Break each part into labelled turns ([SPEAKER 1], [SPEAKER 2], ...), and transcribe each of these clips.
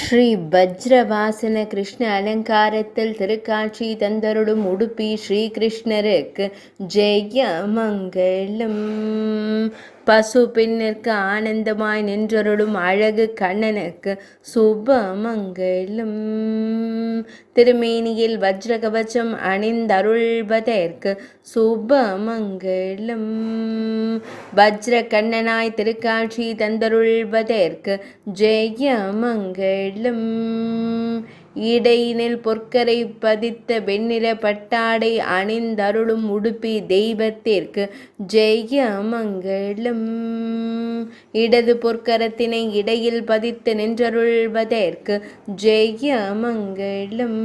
[SPEAKER 1] ஸ்ரீ வஜ்ரவாசன கிருஷ்ண அலங்காரத்தில் திருக்காட்சி தந்தருடும் உடுப்பி ஸ்ரீகிருஷ்ணருக்கு ஜெய மங்களம். பசு பெண்ணிற்கு ஆனந்தமாய் நின்றருடும் அழகு கண்ணனுக்கு சுபமங்கலம். திருமேனியில் வஜ்ரகவச்சம் அணிந்தருள்வதற்கு சுபமங்கலம். வஜ்ர கண்ணனாய் திருக்காட்சி தந்தருள்வதற்கு ஜெயமங்கலம். இடையினில் பொற்கரை பதித்த வெண்ணிற பட்டாடை அணிந்தருளும் உடுப்பி தெய்வத்திற்கு ஜெயமங்கலம். இடது பொற்கரத்தினை இடையில் பதித்து நின்றருள்வதற்கு ஜெயமங்கலம்.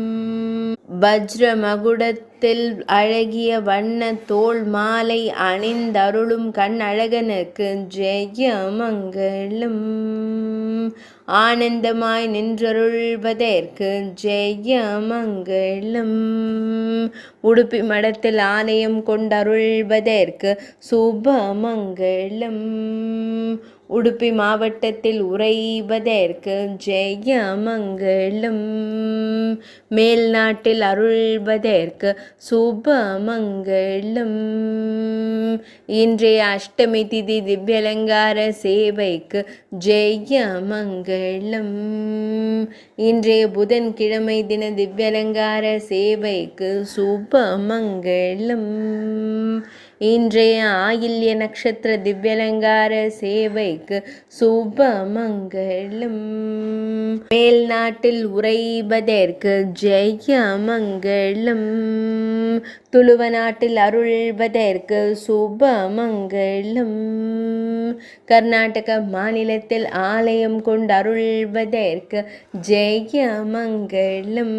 [SPEAKER 1] வஜ்ர மகுடத்தில் அழகிய வண்ண தோள் மாலை அணிந்தருளும் கண்ணழகனுக்கு ஜெயமங்கலம். ஆனந்தமாய் நின்றருள்வதற்கு ஜெயமங்கலம். உடுப்பி மடத்தில் ஆலயம் கொண்டருள்வதற்கு சுபமங்கலம். உடுப்பி மாவட்டத்தில் உறைவதற்கு ஜெயமங்கலம். மேல் நாட்டில் அருள்வதற்கு சுபமங்கலம். இன்றைய அஷ்டமி திதி திவ்யலங்கார சேவைக்கு ஜெயமங்கலம். இன்றைய புதன்கிழமை தின திவ்யலங்கார சேவைக்கு சுபமங்கலம். இன்றைய ஆயில்ய நட்சத்திர திவ்யலங்கார சேவைக்கு சுபமங்கலம். மேல் நாட்டில் உறைவதற்கு ஜெயமங்கலம். துளுவ நாட்டில் அருள்வதற்கு சுபமங்கலம். கர்நாடக மாநிலத்தில் ஆலயம் கொண்டு அருள்வதற்கு ஜெயமங்கலம்.